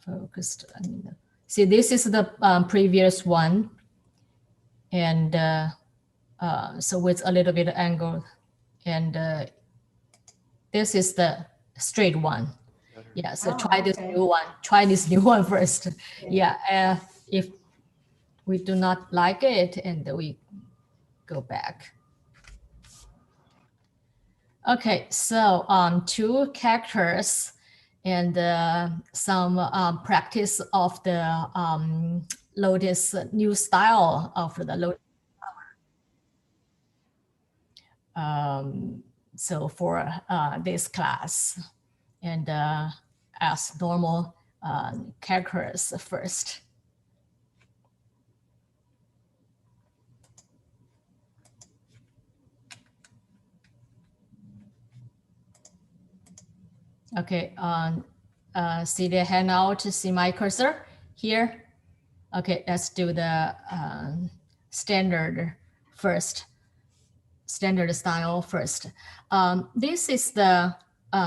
focused. I mean, see, this is the previous one. And so with a little bit of angle. And this is the straight one. Yeah, so try this new one. Try this new one first. Yeah, if we do not like it, and we go back. Okay, so 2 characters and some practice of the Lotus new style of the Lotus. So for this class, and as normal characters first. Okay, see the handout, see my cursor here. Okay, let's do the standard first. Standard style first. This is the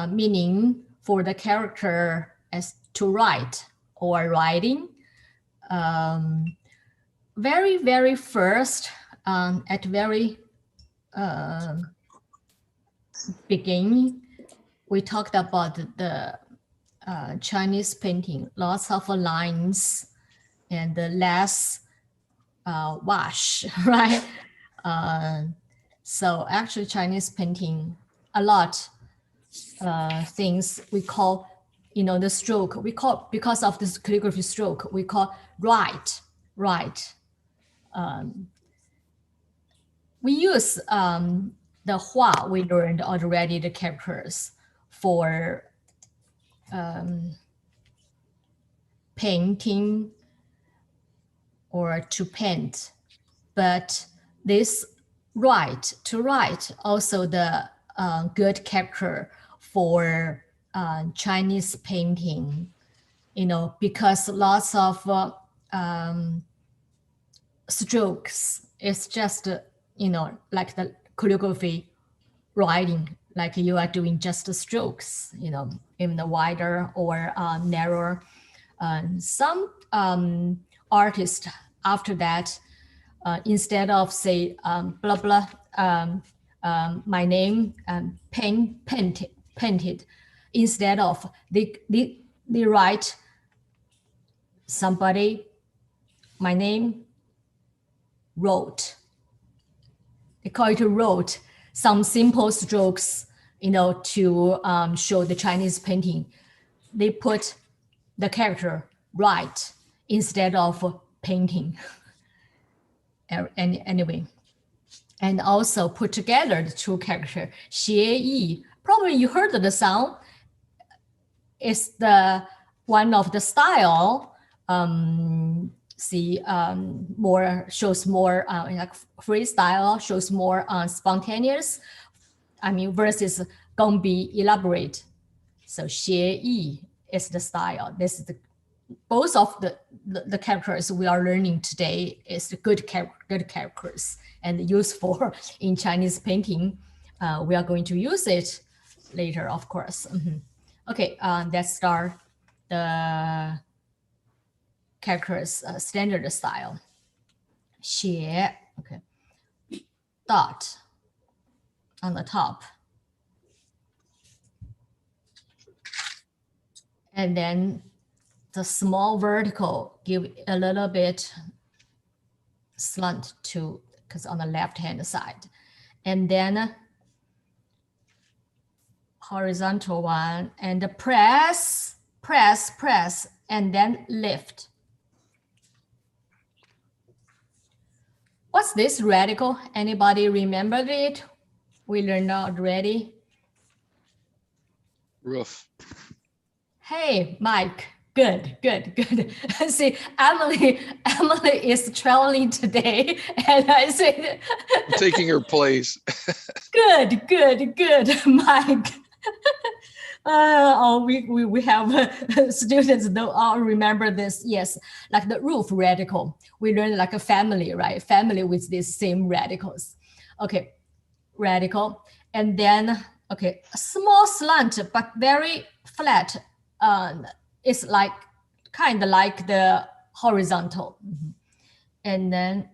meaning for the character as to write or writing. Very first, at very beginning, we talked about the Chinese painting, lots of lines and less wash, right? So actually Chinese painting, a lot things we call, the stroke, we call, because of this calligraphy stroke, we call right. We use the hua we learned already, the characters for painting or to paint, but this to write also the good character for Chinese painting, because lots of strokes, it's just, like the calligraphy writing, like you are doing just the strokes, even the wider or narrower. Some artists after that, instead of say blah blah my name painted, instead of they write somebody, my name wrote. They call it wrote, some simple strokes, to show the Chinese painting. They put the character right instead of painting. Anyway, and also put together the 2 characters, xie yi. Probably you heard the sound. It's the one of the style. More shows more like freestyle, shows more spontaneous. I mean, versus gonna be elaborate. So xie yi is the style. This is the both of the characters we are learning today is the good characters and useful in Chinese painting. We are going to use it later, of course. Okay, let's start the characters standard style. 写, okay, dot on the top. And then the small vertical give a little bit slant to, because on the left hand side. And then horizontal one, and press, and then lift. What's this radical? Anybody remember it? We learned already. Roof. Hey, Mike. Good. See, Emily is traveling today, and I said, I'm taking her place. Good, Mike. We have students that all remember this. Yes, like the roof radical. We learned like a family, right? Family with these same radicals. Okay, radical, and then okay, a small slant but very flat. It's like kind of like the horizontal. And then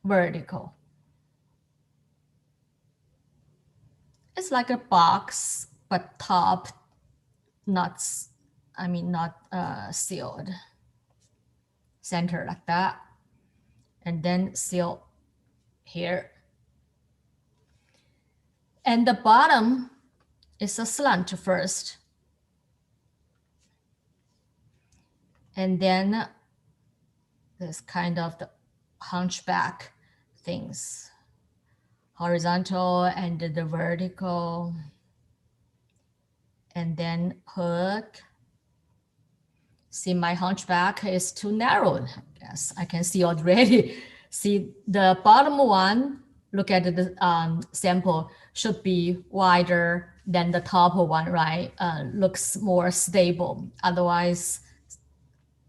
vertical. It's like a box, but top not sealed. Center like that. And then seal here. And the bottom is a slant first. And then this kind of the hunchback things. Horizontal and the vertical. And then hook. See, my hunchback is too narrow. Yes, I can see already. See, the bottom one, look at the sample, should be wider than the top one, right? Looks more stable. Otherwise,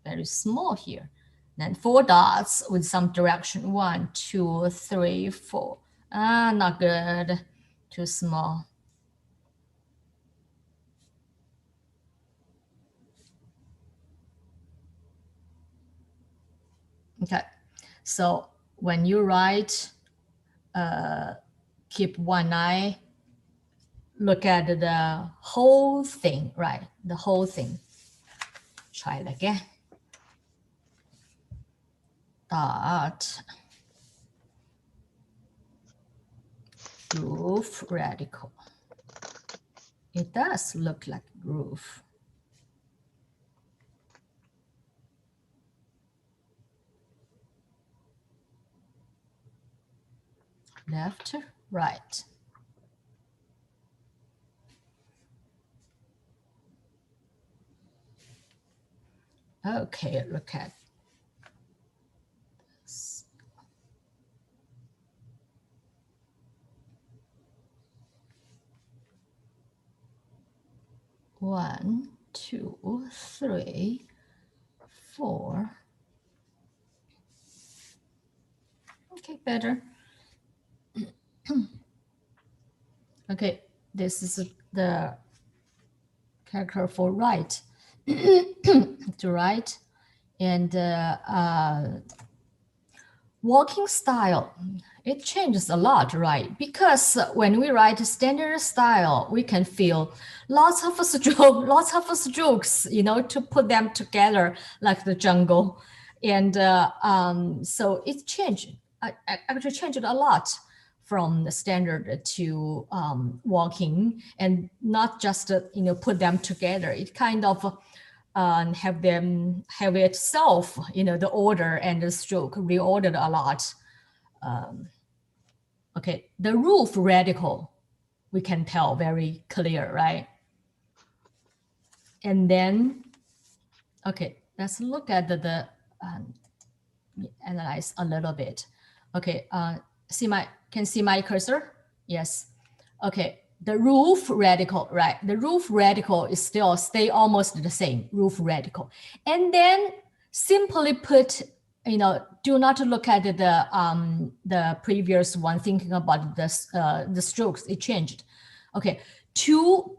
very small here. Then 4 dots with some direction. 1, 2, 3, 4. Not good. Too small. Okay, so when you write, keep one eye, look at the whole thing, right? The whole thing. Try it again. Dot. Groove radical. It does look like groove. Left, right. Okay, look at this. One, two, three, four. Okay, better. Okay, this is the character for right. To right. And walking style, it changes a lot, right? Because when we write standard style, we can feel lots of strokes, you know, to put them together like the jungle. And so it changed, actually changed a lot from the standard to walking, and not just, you know, put them together. It kind of have itself, you know, the order and the stroke reordered a lot. Okay, the roof radical, we can tell very clear, right? And then, okay, let's look at the analyze a little bit. Okay, can see my cursor? Yes. Okay, the roof radical, right? The roof radical is still stay almost the same, roof radical. And then simply put, you know, do not look at the previous one, thinking about this, the strokes, it changed. Okay,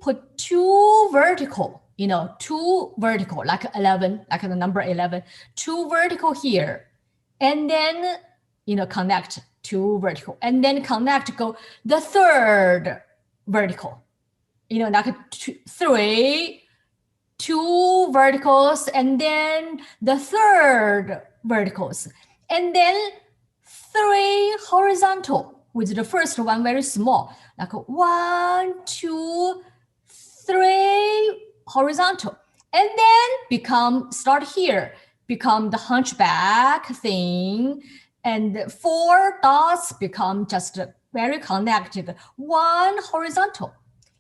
put two vertical, you know, two vertical, like 11, like the number 11, two vertical here. And then, you know, connect two vertical, and then connect, go the third vertical, you know, like two verticals, and then the third verticals, and then 3 horizontal with the first one very small, like 1, 2, 3 horizontal, and then start here, become the hunchback thing, and 4 dots become just very connected, 1 horizontal.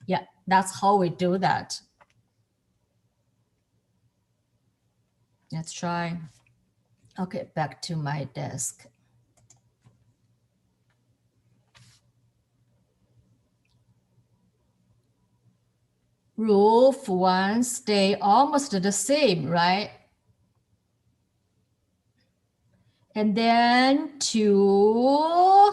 Yeah, that's how we do that. Let's try. Okay, back to my desk. Roof 1 stay almost the same, right? And then 2,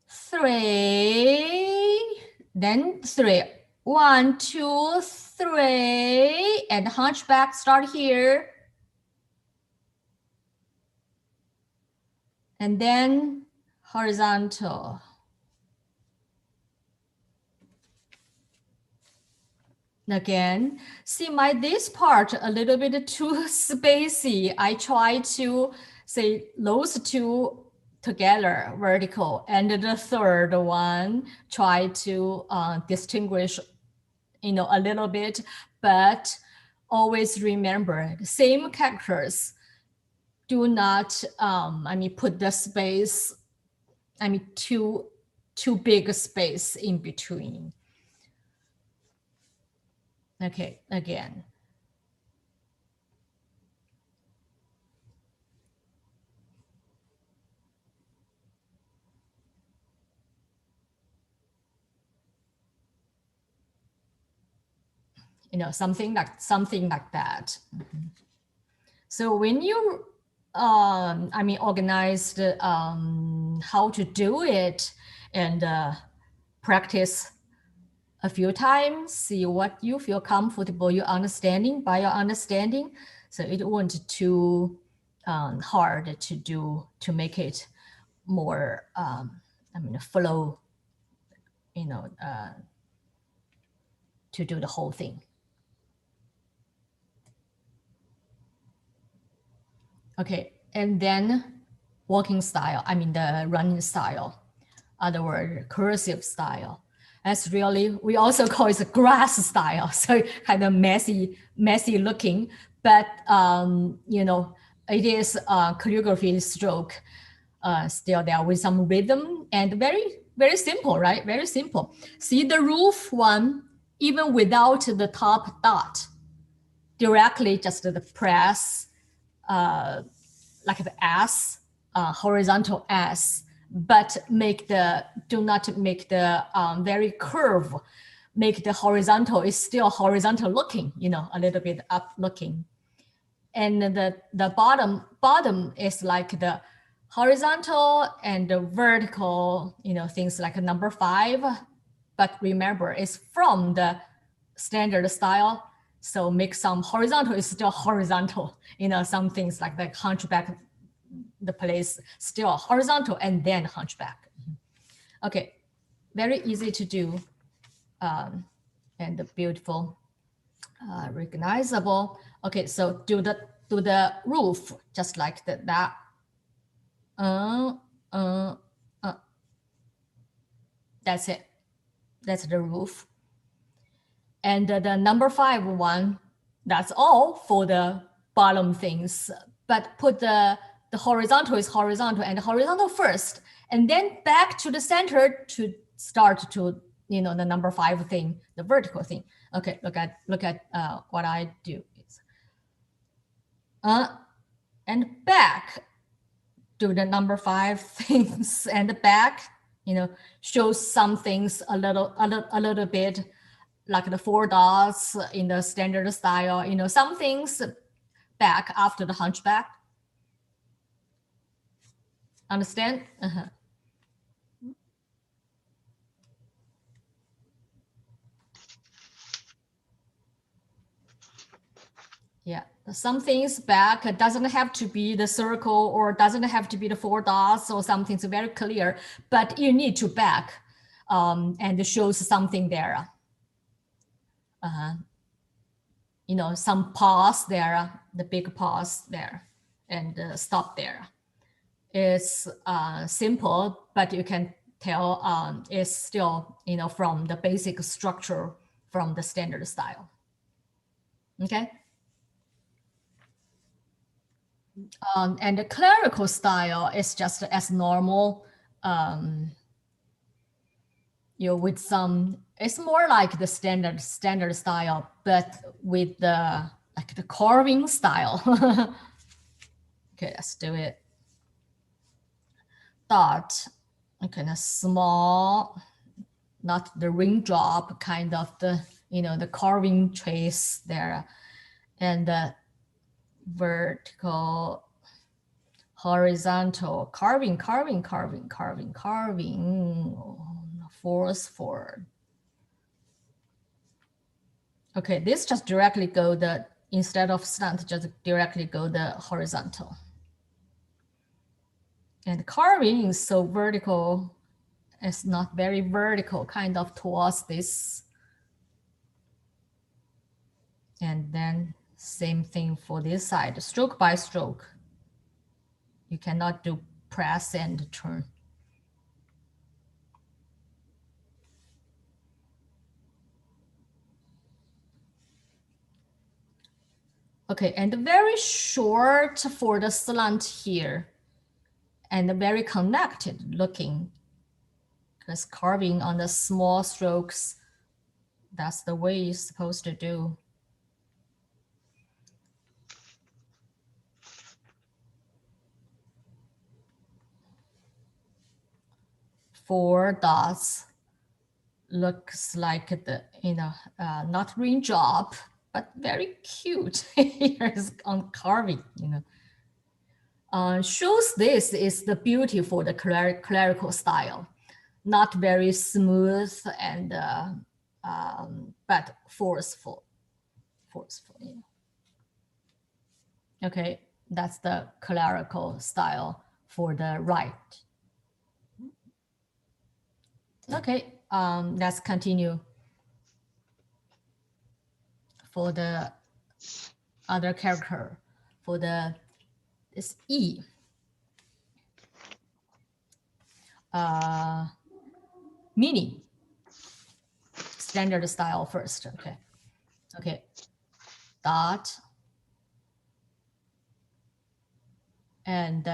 3, then 3. 1, 2, 3, and hunchback start here. And then horizontal. Again, see this part a little bit too spacey. I try to say those two together, vertical, and the third one try to distinguish, a little bit, but always remember the same characters. Do not, put the space, too big space in between. Okay, again. Something like that. So when you, organized how to do it and practice a few times, see what you feel comfortable, your understanding, so it won't too hard to do, to make it more, flow, to do the whole thing. Okay, and then walking style, the running style, other word, cursive style. That's really, we also call it a grass style. So kind of messy looking, but it is a calligraphy stroke still there with some rhythm and very, very simple, right? Very simple. See the roof one, even without the top dot, directly just the press, like the S, horizontal S, but do not make the very curve, make the horizontal is still horizontal looking, a little bit up looking. And the bottom is like the horizontal and the vertical, things like a number 5, but remember it's from the standard style. So make some horizontal is still horizontal, some things like the hunchback, the place still horizontal and then hunchback. Okay, very easy to do and beautiful, recognizable. Okay, so do the roof just like that. That's it. That's the roof. And the number 5 one, that's all for the bottom things. But put the horizontal is horizontal and horizontal first, and then back to the center to start to, the number 5 thing, the vertical thing. Okay, look at what I do. And back, do the number 5 things and back, shows some things a little bit like the 4 dots in the standard style, some things back after the hunchback. Understand? Yeah, some things back doesn't have to be the circle or doesn't have to be the 4 dots or something's very clear, but you need to back and shows something there. Some pause there, the big pause there, and stop there. It's simple, but you can tell it's still, from the basic structure from the standard style. Okay. And the clerical style is just as normal, with some, it's more like the standard style, but with the carving style. Okay, let's do it. Dot, kind of small, not the raindrop, kind of the, the carving trace there, and the vertical, horizontal, carving, force forward. Okay, this just directly go the, instead of slant, just directly go the horizontal. And carving is so vertical, it's not very vertical, kind of towards this. And then same thing for this side, stroke by stroke. You cannot do press and turn. Okay, and very short for the slant here, and very connected looking, because carving on the small strokes, that's the way you're supposed to do. 4 dots looks like the, not raindrop, but very cute. Here's on carving, shows this is the beauty for the clerical style. Not very smooth and but forceful. Okay, that's the clerical style for the right. Okay, let's continue for the other character. For this E. Mini. Standard style first, okay. Okay, dot. And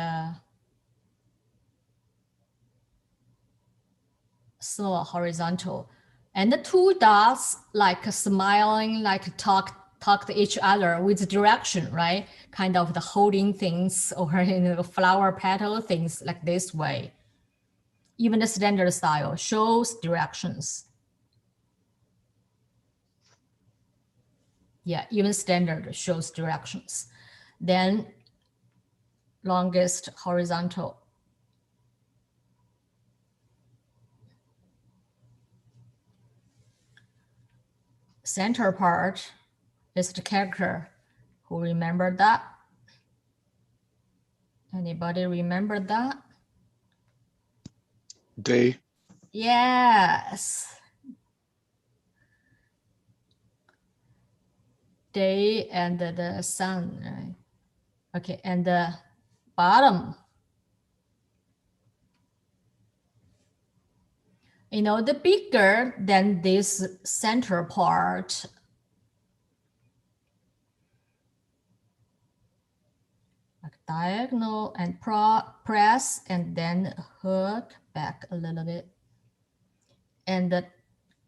small horizontal. And the 2 dots like smiling, like talk to each other with direction, right? Kind of the holding things or flower petal things like this way. Even the standard style shows directions. Yeah, even standard shows directions. Then longest horizontal. Center part is the character. Who remembered that? Anybody remember that? Day. Yes. Day and the sun, right? Okay, and the bottom. The bigger than this center part, like diagonal and press and then hook back a little bit. And the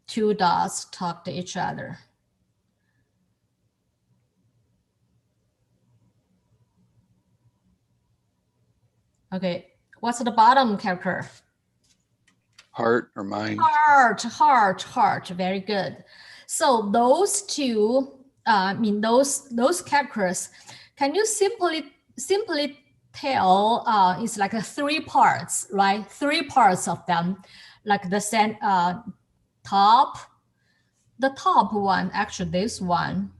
2 dots talk to each other. Okay, what's the bottom character? Heart or mind. Heart. Very good. So those 2, those characters, can you simply tell it's like 3 parts, right? 3 parts of them, like the top, the top one, actually this one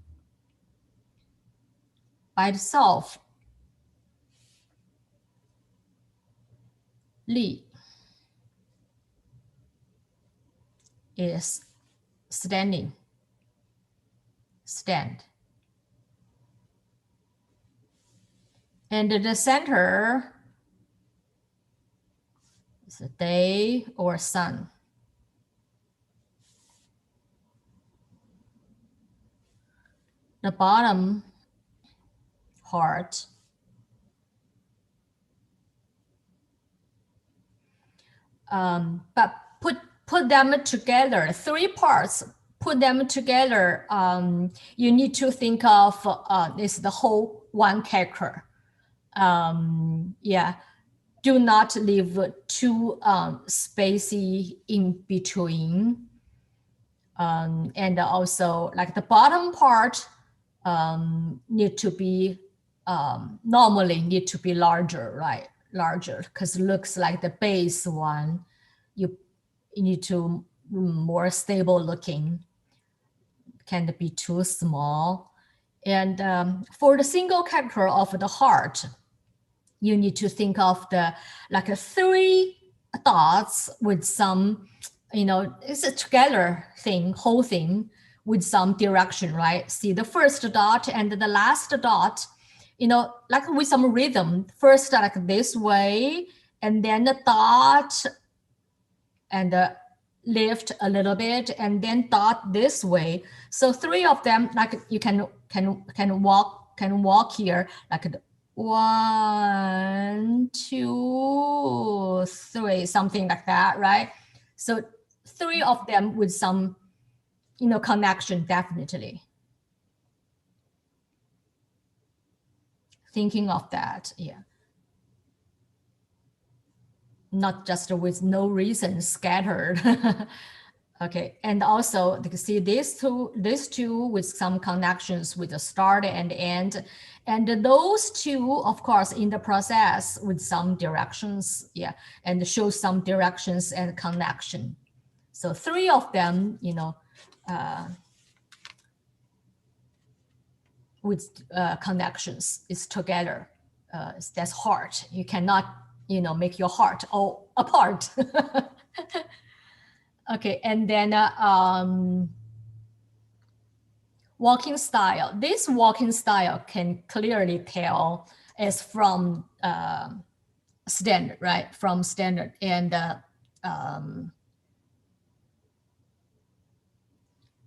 by itself, Li is stand. And the center is a day or sun. The bottom part but put them together, 3 parts, put them together. You need to think of is the whole one character. Yeah, do not leave 2 spacey in between. And also like the bottom part need to be normally need to be larger, right? Larger, because it looks like the base one, you need to more stable looking. can be too small. And for the single character of the heart, you need to think of the like 3 dots with some, it's a together thing, whole thing with some direction, right? See the first dot and the last dot, like with some rhythm. First like this way, and then the dot and lift a little bit, and then dot this way. So 3 of them, like you can walk here like 1, 2, 3, something like that, right? So 3 of them with some, connection, definitely. Thinking of that, yeah. Not just with no reason scattered. Okay, and also you can see these two with some connections with the start and end, and those 2, of course, in the process with some directions, yeah, and show some directions and connection. So 3 of them, with connections is together. That's heart. You cannot, make your heart all apart. Okay, and then walking style. This walking style can clearly tell is from standard, right? From standard, and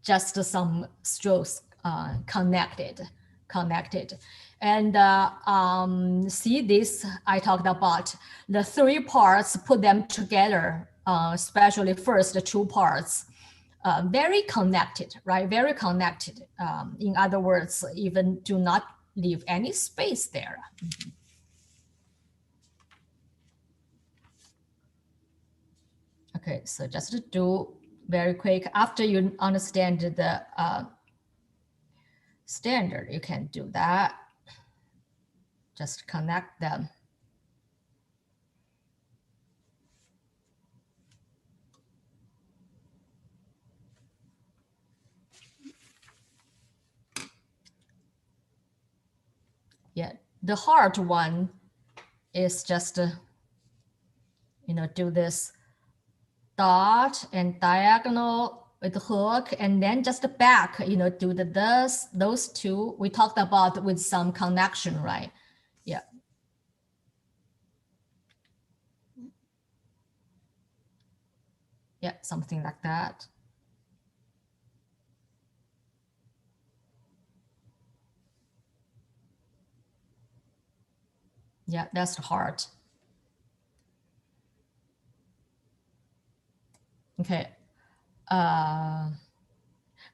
just some strokes connected. And see this, I talked about the 3 parts, put them together, especially first the 2 parts, very connected, right? Very connected. In other words, even do not leave any space there. Okay, so just to do very quick, after you understand the standard, you can do that. Just connect them. Yeah, the hard one is just, do this dot and diagonal with the hook, and then just back, do those 2 we talked about with some connection, right? Yeah. Yeah, something like that. Yeah, that's the heart. Okay.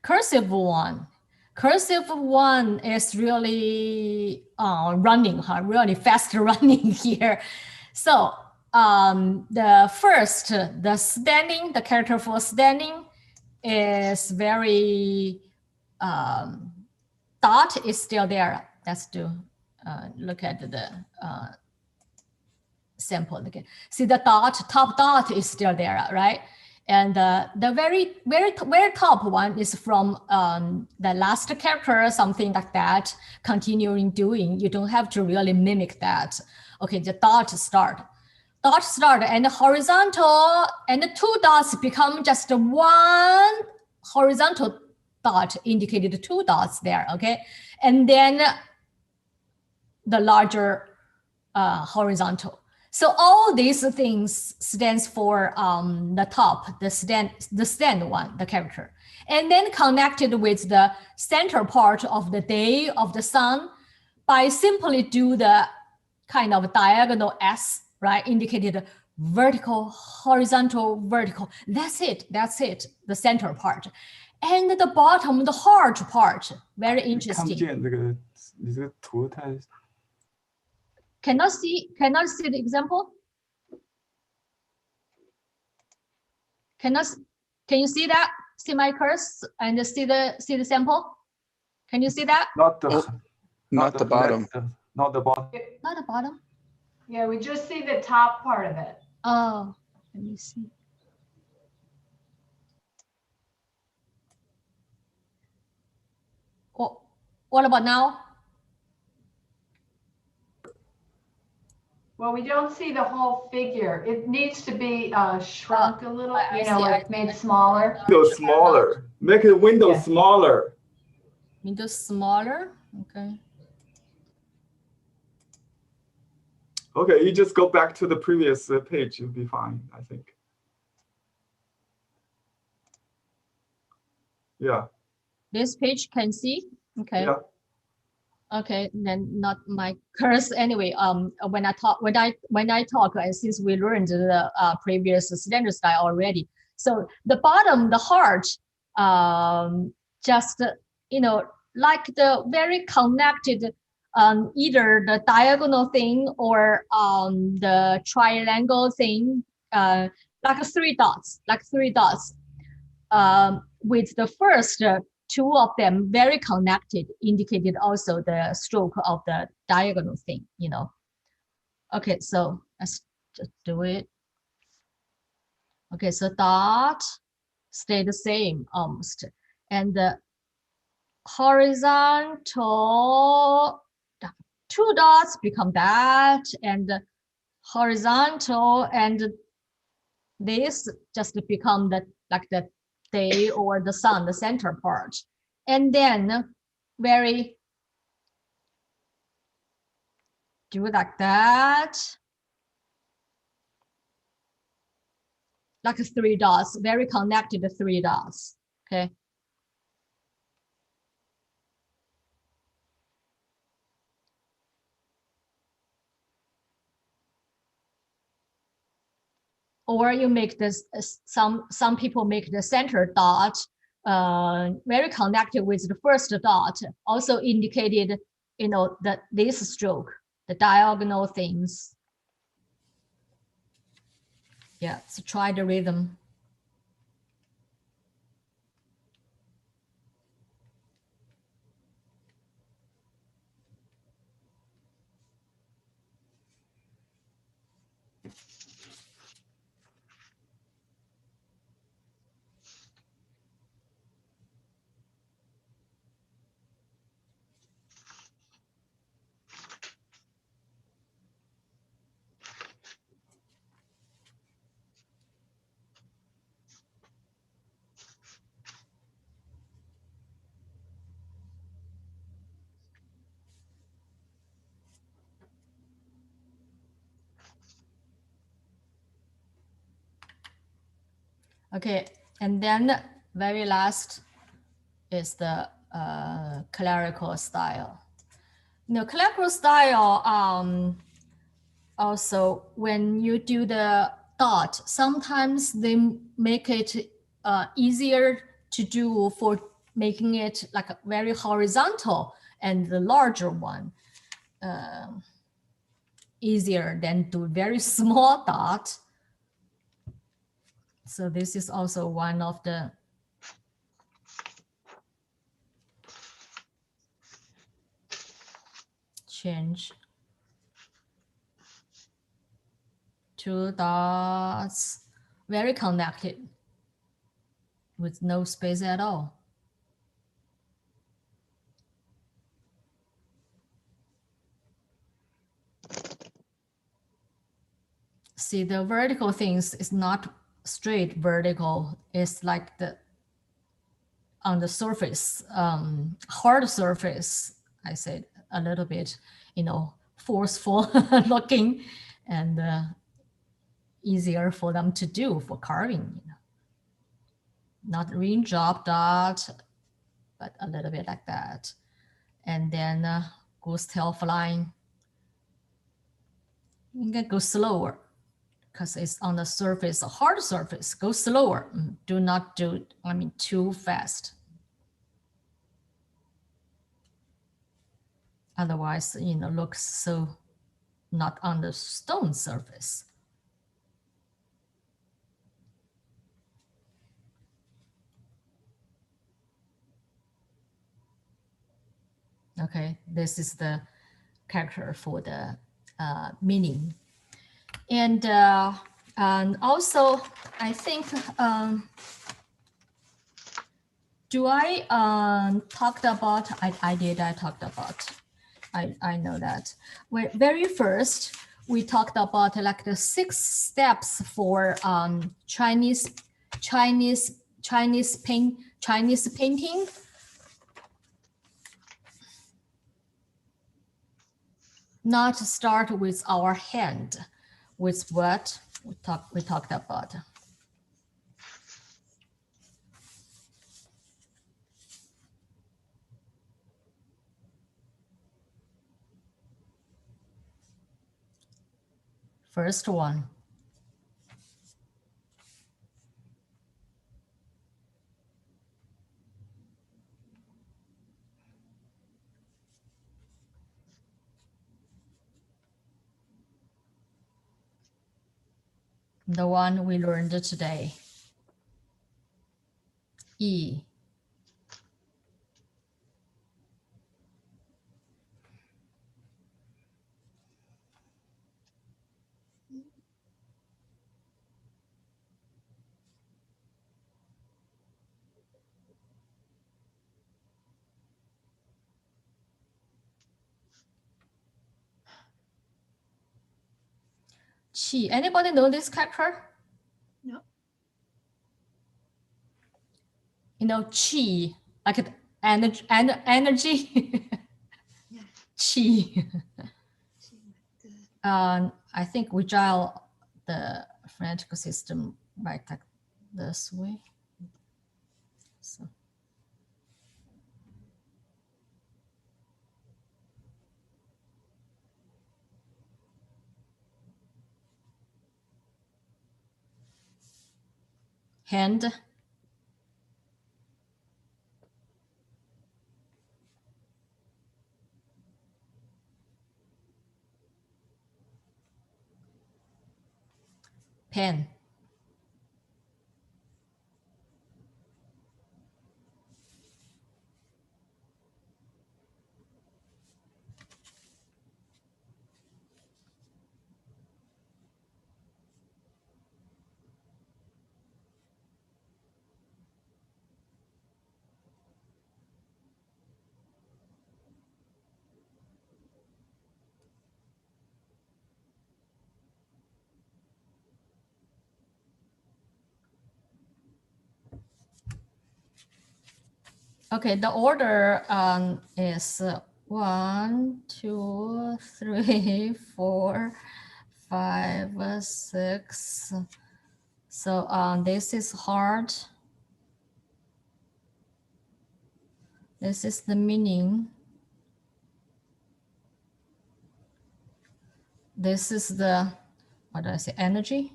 Cursive one. Cursive one is really running, really fast running here. So the first, the character for standing is very, dot is still there. Let's do, look at the sample again. See the top dot is still there, right? And the very top one is from the last character, something like that, continuing doing. You don't have to really mimic that. Okay, the dot start, and the horizontal, and the 2 dots become just 1 horizontal dot, indicated 2 dots there, okay? And then the larger horizontal. So all these things stands for the top, the stand one, the character. And then connected with the center part of the day of the sun by simply do the kind of diagonal S, right? Indicated vertical, horizontal, vertical. That's it, the center part. And the bottom, the heart part, very interesting. 看不见这个，你这个图太 Cannot see the example? Can you see that? See my cursor and see the sample? Can you see that? not the bottom. Not the bottom. Not the bottom. Yeah, we just see the top part of it. Oh, let me see. What about now? Well, we don't see the whole figure. It needs to be shrunk a little, I you see, know, I like see. made smaller. Window smaller. Make the window Yeah. smaller. Window smaller. Okay. Okay, you just go back to the previous page. You'll be fine, I think. Yeah. This page can see. Okay. Yeah. Okay, then not my curse anyway. When I talk, since we learned the previous standard style already, so the bottom, the heart, just like the very connected, either the diagonal thing or the triangle thing, like three dots, with the first two of them very connected, indicated also the stroke of the diagonal thing, Okay, so let's just do it. Okay, so dot stay the same almost. And the horizontal, two dots become that, and the horizontal, and this just become the day or the sun, the center part. And then very do like that. Like three dots, very connected three dots. Okay. Or you make this, some people make the center dot very connected with the first dot, also indicated, that this stroke, the diagonal things. Yeah, so try the rhythm. Okay, and then very last is the clerical style. Clerical style, also when you do the dot, sometimes they make it easier to do for making it like a very horizontal, and the larger one easier than do very small dot. So this is also one of the change. Two dots, very connected with no space at all. See, the vertical things is not straight vertical. It's like on the surface, hard surface, I said a little bit, forceful looking, and easier for them to do for carving. Not raindrop dot, but a little bit like that. And then goose tail flying. You can go slower because it's on the surface, a hard surface. Go slower. Do not do, too fast. Otherwise, looks so not on the stone surface. Okay, this is the character for the meaning. And also, I think Do I talked about? I did. I talked about. I know that. Well, very first we talked about like the 6 steps for Chinese painting. Not start with our hand, with what we talked about. First one. The one we learned today. E. Qi. Anybody know this character? No. You know, qi, like energy. Yeah. Qi. The I think we draw the phonetical system right like this way. So. Hand. Pen. Okay, the order is 1, 2, 3, 4, 5, 6. So this is hard. This is the meaning. This is the, what do I say, energy?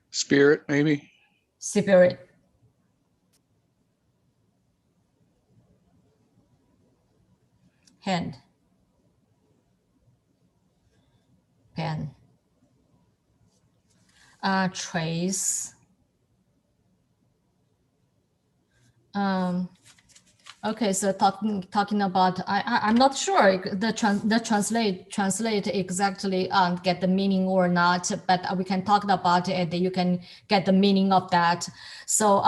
Spirit, maybe. Spirit. Hand. Pen. Trace. Okay, so talking about, I'm not sure the translate exactly get the meaning or not, but we can talk about it. You can get the meaning of that. So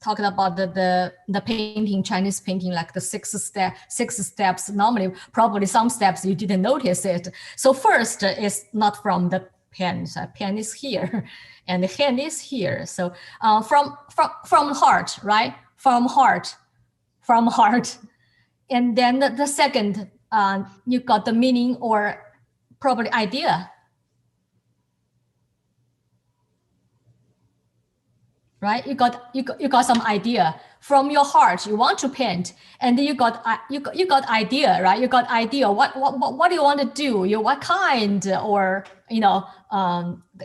talking about the painting, Chinese painting, like the 6 steps. Normally, probably some steps you didn't notice it. So first is not from the pen. So pen is here, and the hand is here. So from heart, right? From heart. And then the second, you got the meaning or probably idea. Right? You got some idea from your heart. You want to paint, and then you got idea, right? You got idea. What do you want to do? What kind, or the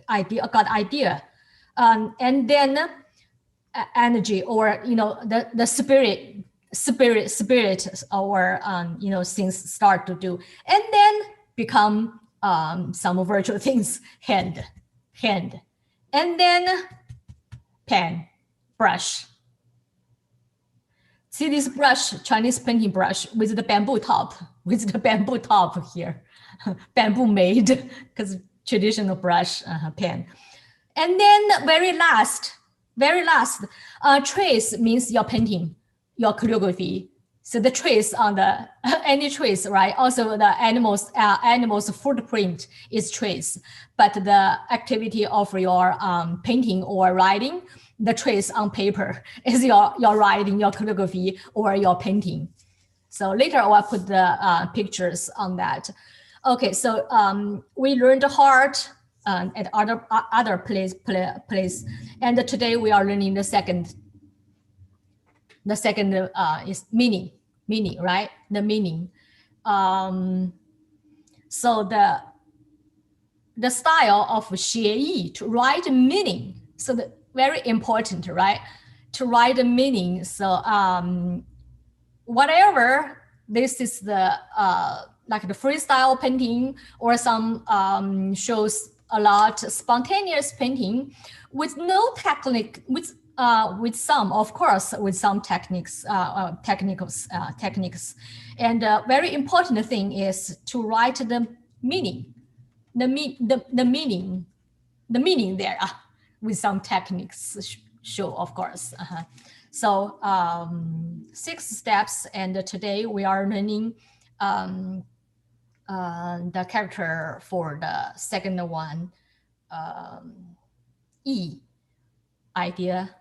idea, got idea, and then energy, or the spirit, or things start to do, and then become some virtual things. Hand, and then pen, brush. See this brush, Chinese painting brush with the bamboo top, here, bamboo made, because traditional brush, pen. And then very last, very last, trace means your painting, your calligraphy. So the trace on the any trace, right? Also the animals footprint is trace, but the activity of your painting or writing, the trace on paper is your writing, your calligraphy, or your painting. So later I will put the pictures on that. Okay, so we learned heart at other place, and today we are learning the second. The second is meaning, right? The meaning. So the style of 写意 to write meaning. So the very important, right? To write a meaning. So whatever this is the like the freestyle painting or some shows a lot spontaneous painting with no technique, with some, of course, with some techniques, techniques. And very important thing is to write the meaning, the meaning there with some techniques show, of course. So 6 steps, and today we are learning the character for the second one, E, idea,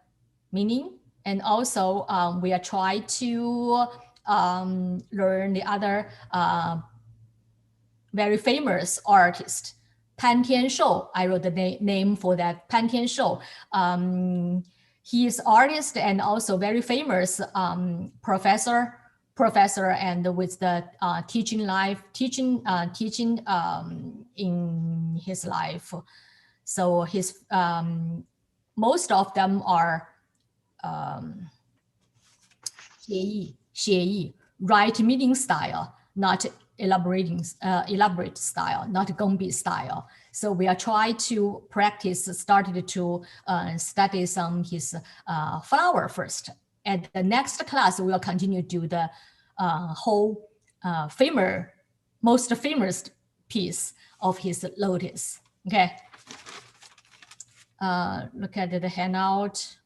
meaning, and also we are trying to learn the other very famous artist, Pan Tianshou. I wrote the name for that, Pan Tianshou. He is artist and also very famous professor, and with the teaching in his life. So his most of them are 写意, right meaning style, not elaborate style, not Gongbi style. So we are trying to practice, started to study some his flower first. At the next class, we will continue to do the whole most famous piece of his lotus. Okay. Look at the handout.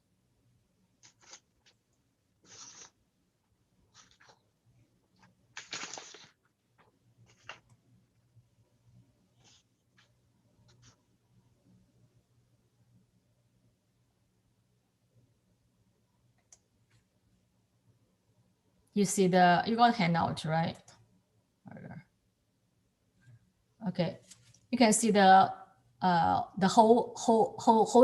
You see you got handout, right? Okay, you can see the whole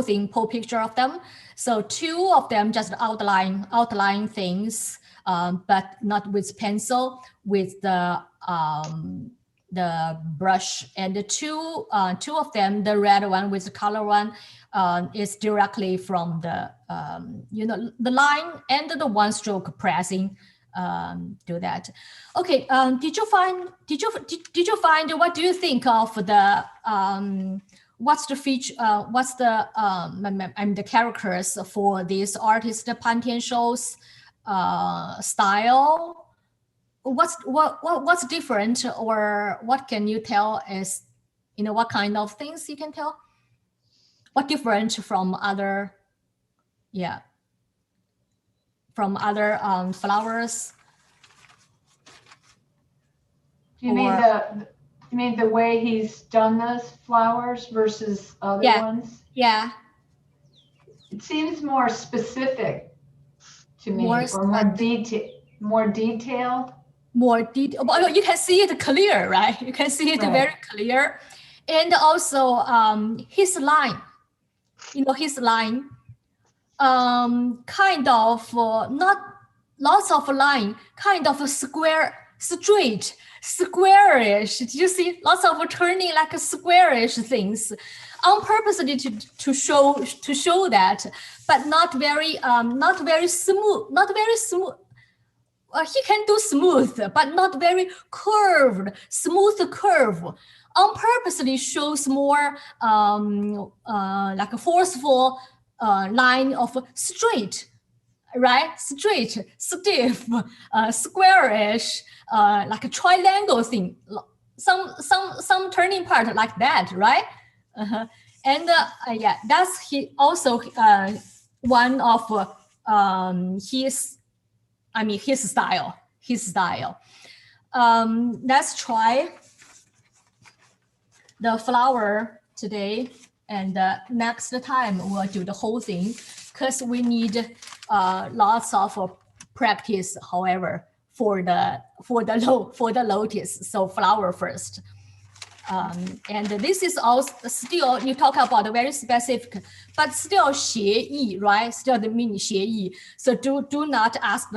thing, whole picture of them. So 2 of them just outline things, but not with pencil, with the brush. And the two of them, the red one with the color one, is directly from the the line and the one stroke pressing. Do that. Okay. Did you find? What do you think of the? What's the feature? What's the? The characters for this artist Pan Tianshou's style? What's different, or what can you tell is, what kind of things you can tell? What different from other? Yeah. From other flowers? Do you mean the way he's done those flowers versus other ones? Yeah. It seems more specific to me, or more detailed. More detail. Well, you can see it clear, right? You can see it very clear, and also his line. His line. Kind of not lots of line, kind of a straight, squarish. Did you see lots of turning like a squarish things, on purposely to show that, but not very smooth, not very smooth. He can do smooth, but not very curved, smooth curve. On purposely shows more like a forceful line of straight, right? Straight, stiff, squarish, like a triangle thing. Some turning part like that, right? And yeah, that's he also one of his style. Let's try the flower today, and next time we'll do the whole thing, because we need lots of practice, however, for the lotus. So flower first. And this is also still, you talk about a very specific, but still 协议, right? Still the meaning 协议. So do not ask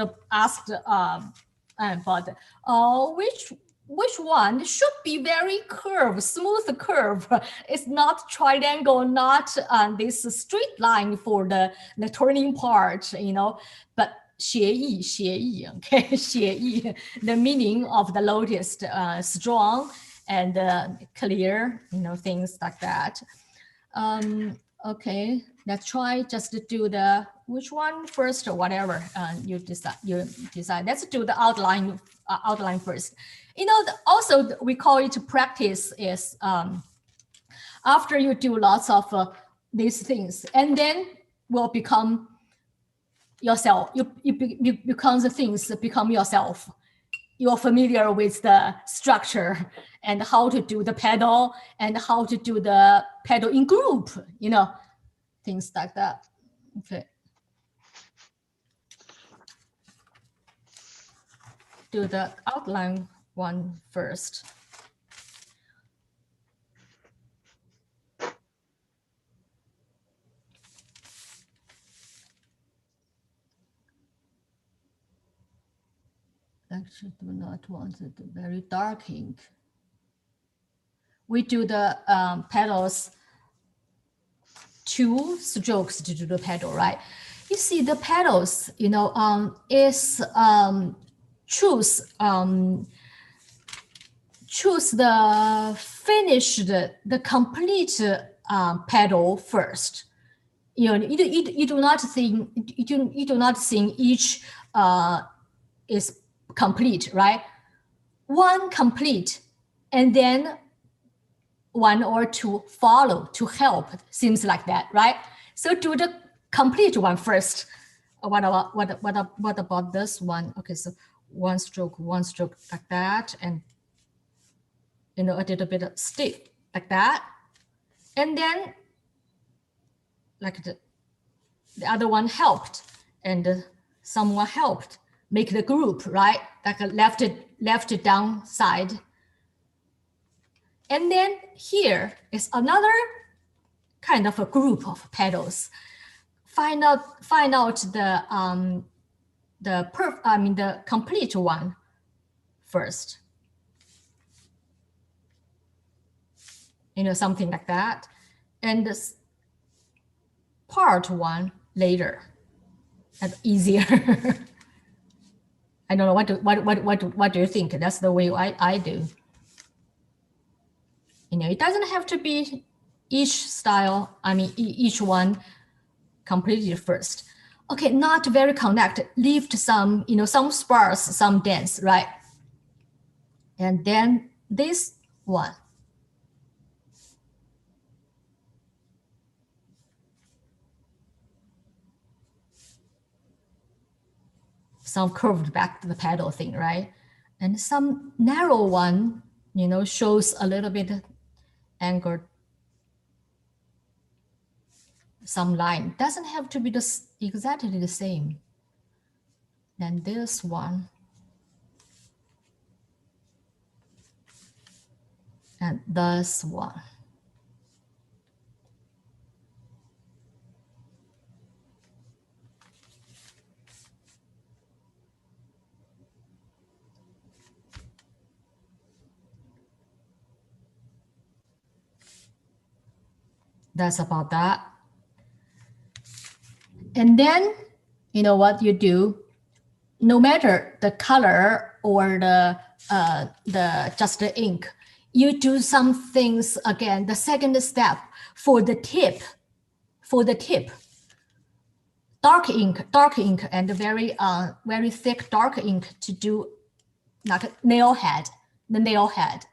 but which one should be very curved, smooth curve. It's not triangle, not this straight line for the turning part, you know, but 协议, okay, 协议, the meaning of the lotus, strong and clear, you know, things like that. Okay, let's try just to do the, which one first or whatever you decide. Let's do the outline first. You know, also we call it practice is after you do lots of these things, and then will become yourself. You become the things that become yourself. You're familiar with the structure and how to do the pedal and how to do the pedal in group, you know, things like that. Okay. Do the outline one first. Actually, do not want the very dark ink. We do the pedals, 2 strokes to do the pedal, right? You see the pedals, you know, is choose the finished, the complete pedal first. You know, you do not think each is complete, right? One complete, and then 1 or 2 follow to help. Seems like that, right? So do the complete one first. What about this one? Okay, so one stroke like that, and you know, a little bit of stick like that, and then like the other one helped, and someone helped make the group, right? Like a left down side. And then here is another kind of a group of pedals. Find out the complete one first. You know, something like that. And this part one later. That's easier. I don't know what do you think? That's the way I do. You know, it doesn't have to be each style, each one completely first. Okay, not very connected. Leave some, you know, some sparse, some dense, right? And then this one. Some curved back to the pedal thing, right? And some narrow one, you know, shows a little bit angled, some line. Doesn't have to be exactly the same. Then this one. And this one. That's about that. And then, you know what you do, no matter the color or the just the ink, you do some things again. The second step for the tip, dark ink and very thick dark ink to do like the nail head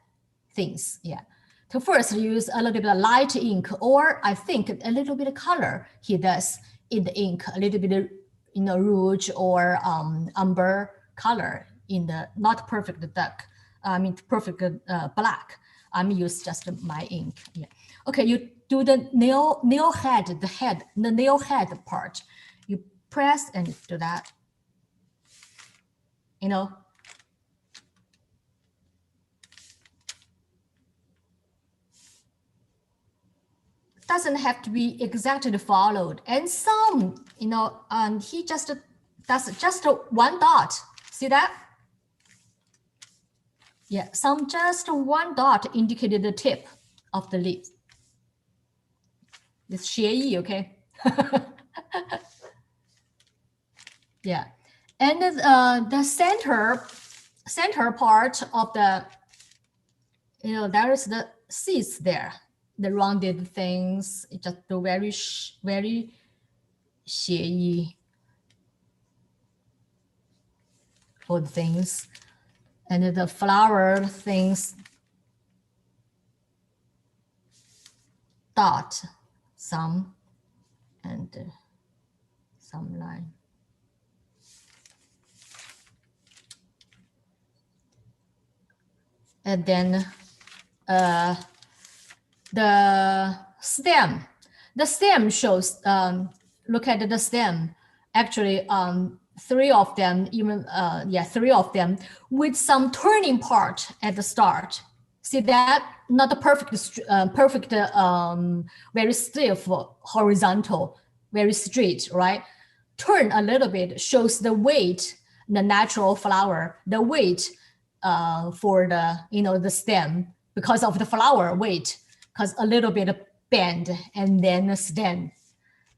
things, yeah. To first use a little bit of light ink, or I think a little bit of color he does in the ink a little bit, rouge or umber color in the not perfect dark, perfect black. I'm use just my ink. Yeah. Okay, you do the nail head, the nail head part. You press and do that. Doesn't have to be exactly followed. And some, he just does just one dot. See that? Yeah, some just one dot indicated the tip of the leaf. It's 斜意, okay? Yeah, and the center part of the, there is the seeds there, the rounded things. It's just very 斜意 for the things, and the flower things dot some and some line. And then the stem shows, look at the stem, actually three of them with some turning part at the start. See that? Not the perfect very stiff horizontal, very straight, right? Turn a little bit shows the weight, the natural flower, the weight for the, the stem, because of the flower weight, because a little bit bend and then stand.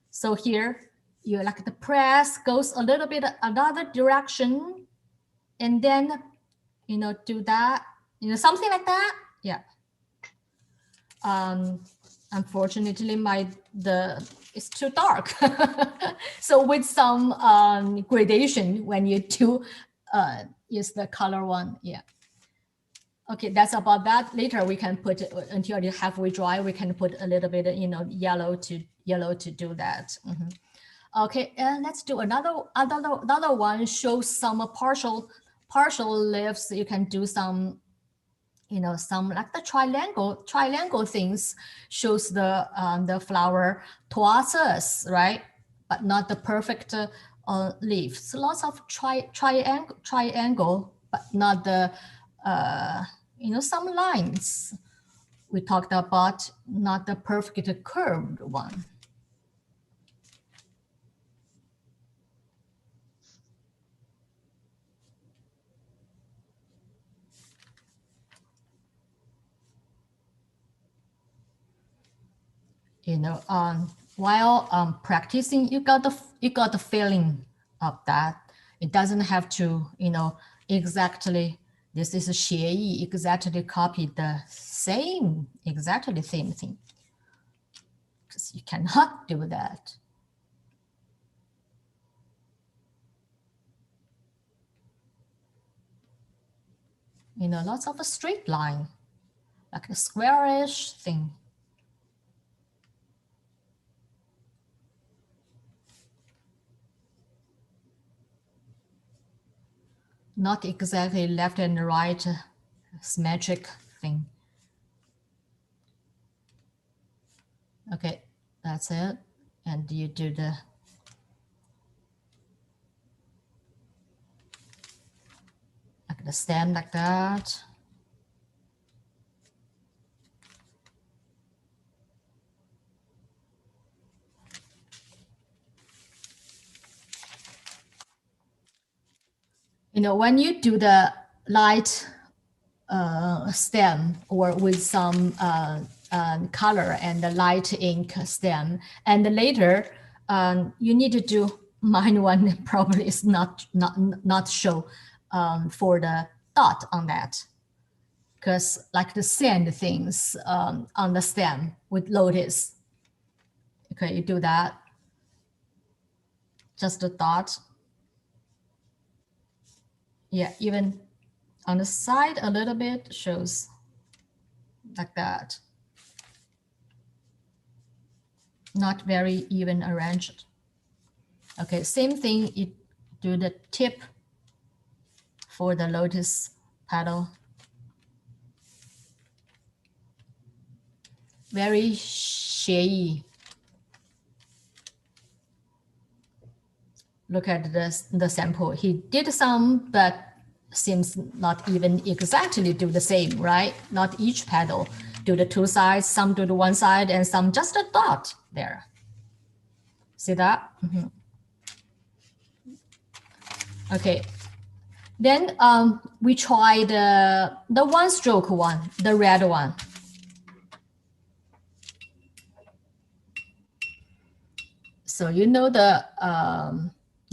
So here you like the press goes a little bit another direction, and then do that, something like that. Yeah. Unfortunately it's too dark. So with some gradation when you do use the color one. Yeah. Okay, that's about that. Later we can put it until it's halfway dry. We can put a little bit, yellow to do that. Okay, and let's do another one. Show some partial leaves. You can do some, some like the triangle things. Shows the flower towards us, right? But not the perfect leaf. So lots of triangle, but not the some lines we talked about, not the perfect curved one. While practicing, you got the feeling of that. It doesn't have to, exactly. This is a 斜意, exactly copy the exactly same thing, because you cannot do that. Lots of a straight line, like a squarish thing. Not exactly left and right symmetric thing. Okay, that's it. And you do the stem like that. When you do the light stem or with some color and the light ink stem, and later you need to do mine one probably is not show for the dot on that, because like the sand things on the stem with lotus. Okay, you do that, just a dot. Yeah, even on the side a little bit shows like that. Not very even arranged. Okay, same thing, you do the tip for the lotus petal. Very shady. Look at the sample. He did some, but seems not even exactly do the same, right? Not each petal do the two sides, some do the one side, and some just a dot there. See that? Mhm. Okay. Then we try the one stroke one, the red one. So you know the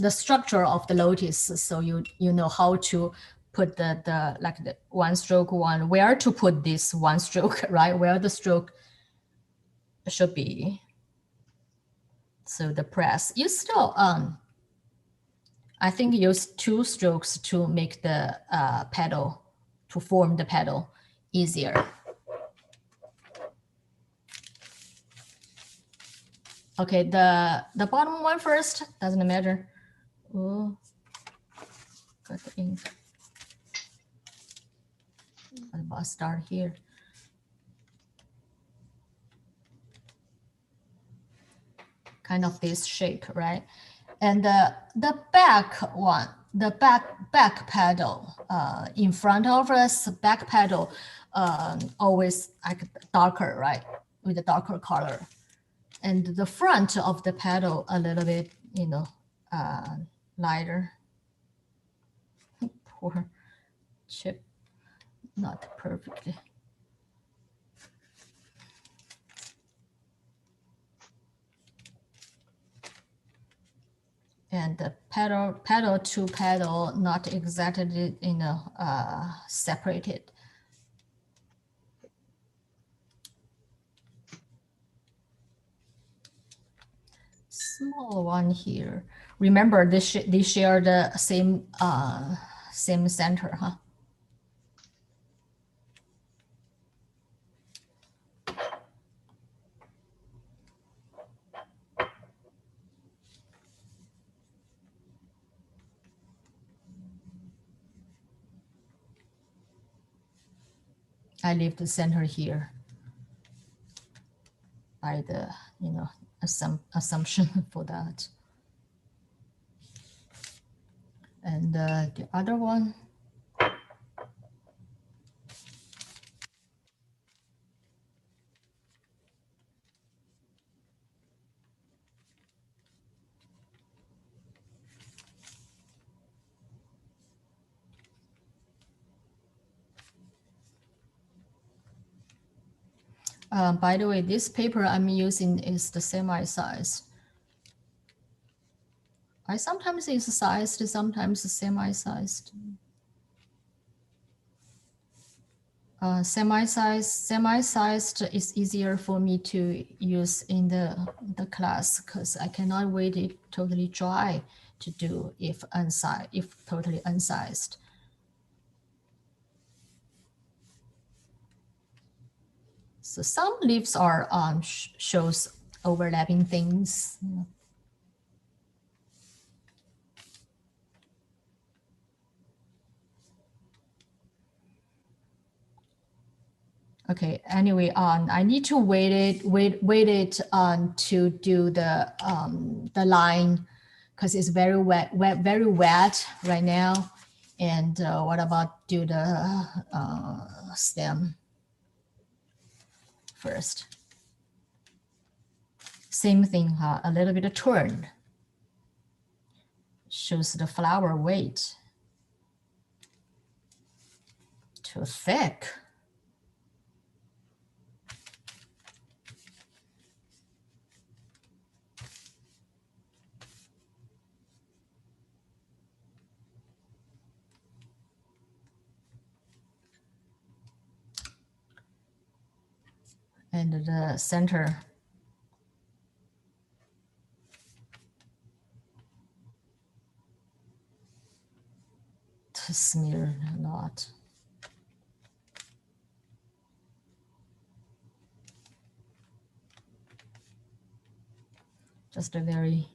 structure of the lotus, so you know how to put the one stroke one, where to put this one stroke, right? Where the stroke should be. So the press, you still I think use 2 strokes to make the petal, to form the petal easier. Okay, the bottom one first, doesn't matter. Oh, got the ink. I'll start here. Kind of this shape, right? And the back one, the back pedal in front of us, back pedal always like darker, right? With a darker color. And the front of the pedal a little bit, you know, lighter. Poor chip, not perfectly. And the pedal to pedal not exactly, you know, separated. Small one here. Remember, they share the same same center, huh? I leave the center here by the, you know, assumption for that. And the other one. By the way, this paper I'm using is the semi-sized. I sometimes use sized, sometimes semi-sized. Semi-sized is easier for me to use in the class because I cannot wait it totally dry to do if totally unsized. So some leaves are shows overlapping things. Okay. Anyway, I need to wait it to do the line because it's very wet right now. And what about do the stem first? Same thing, huh? A little bit of turn. Shows the flower weight. Too thick. And the center. To smear a lot. Just a very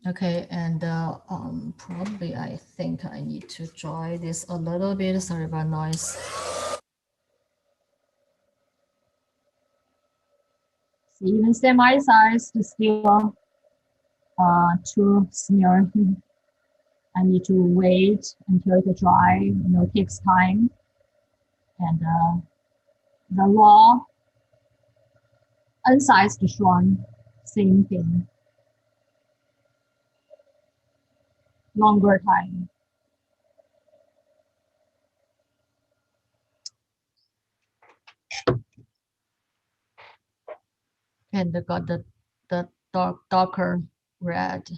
Okay, and probably I think I need to dry this a little bit. Sorry about noise. See, even semi-sized still too smear. I need to wait until it dry. You know, it takes time. And the raw, unsized shrine, same thing. Longer time. And got the darker red.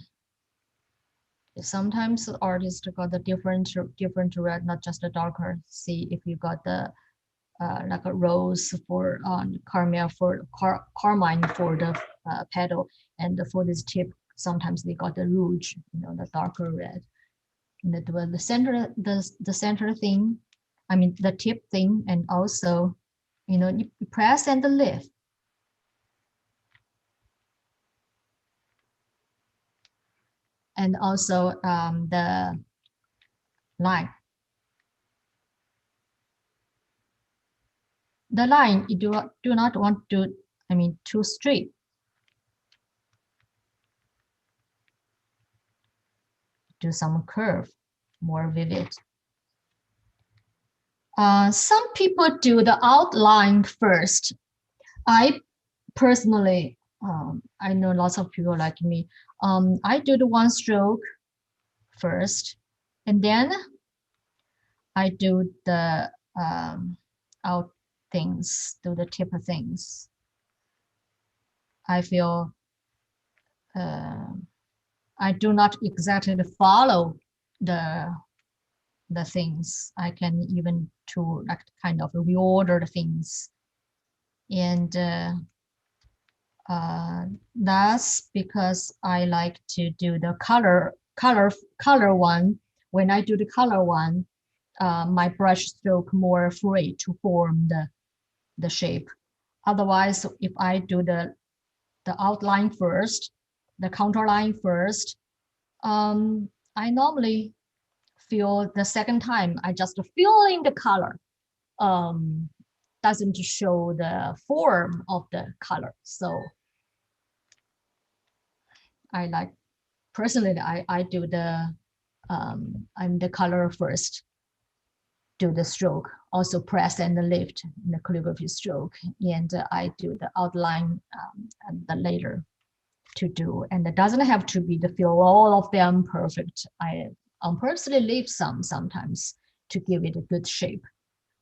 Sometimes artists got the different red, not just the darker. See if you got the like a rose for caramel for carmine for the petal, and for this tip sometimes they got the rouge, you know, the darker red. And the center the center thing, I mean the tip thing, and also, you know, you press and lift. And also the line. The line you do not want to, I mean, too straight. Do some curve, more vivid. Some people do the outline first. I personally, I know lots of people like me. I do the one stroke first, and then I do the out things, do the tip things. I feel I do not exactly follow the things. I can even to like kind of reorder the things, and that's because I like to do the color one. When I do the color one, my brush stroke more free to form the shape. Otherwise, if I do the outline first, the counter line first, I normally feel the second time I just fill in the color, doesn't show the form of the color. So I like, personally, I do the I'm the color first, do the stroke, also press and lift in the calligraphy stroke, and I do the outline and the later to do, and it doesn't have to be the feel all of them perfect. I purposely leave some sometimes to give it a good shape.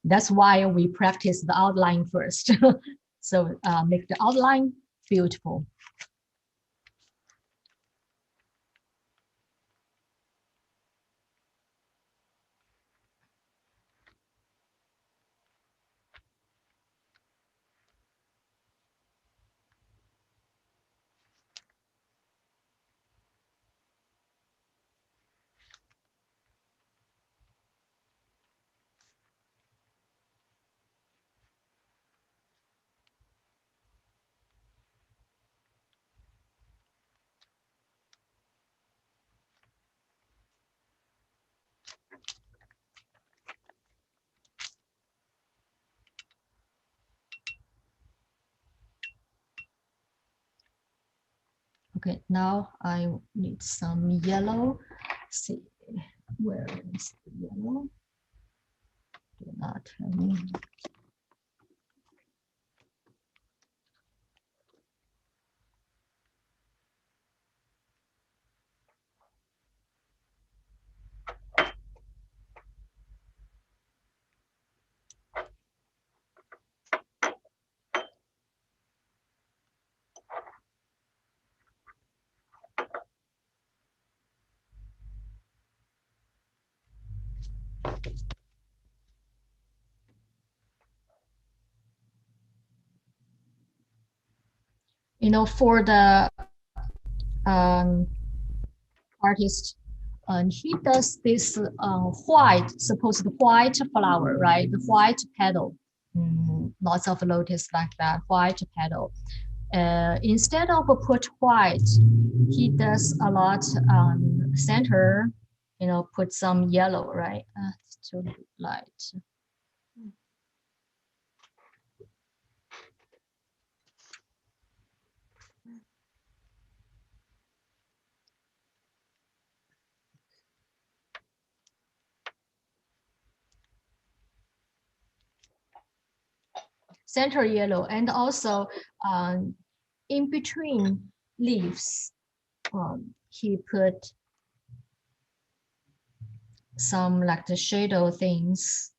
That's why we practice the outline first. So make the outline beautiful. Okay, now I need some yellow. Let's see, where is the yellow? Do not tell me. You know, for the artist, and he does this white, supposed white flower, right? The white petal, lots of lotus like that, white petal. Instead of put white, he does a lot on center, put some yellow, right? It's too light. Center yellow, and also in between leaves, he put some like the shadow things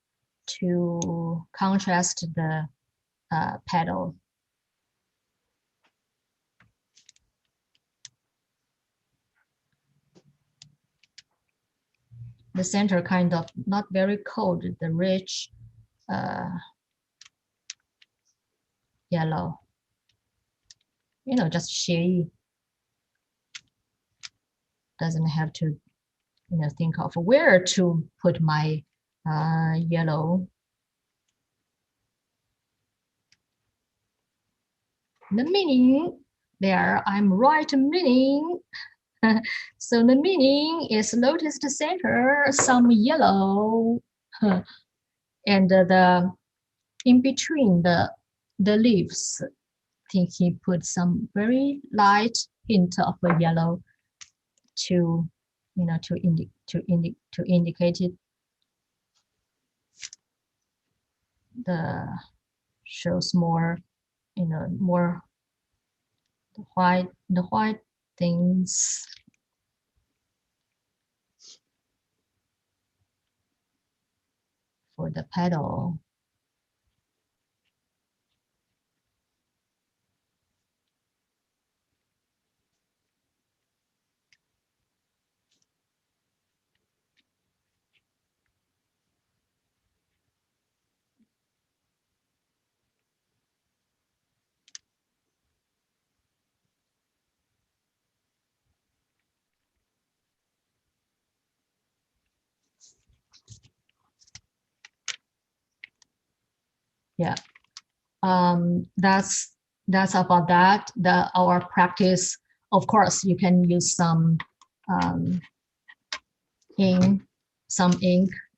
to contrast the petal. The center kind of not very cold, the rich yellow, just 协议. Doesn't have to, think of where to put my yellow. The meaning there, I'm right meaning. So the meaning is notice the center, some yellow, and the in between the leaves, I think he put some very light hint of a yellow to, to indicate it. The shows more, more the white things. For the petal. Yeah, that's about that. Our practice. Of course, you can use some ink,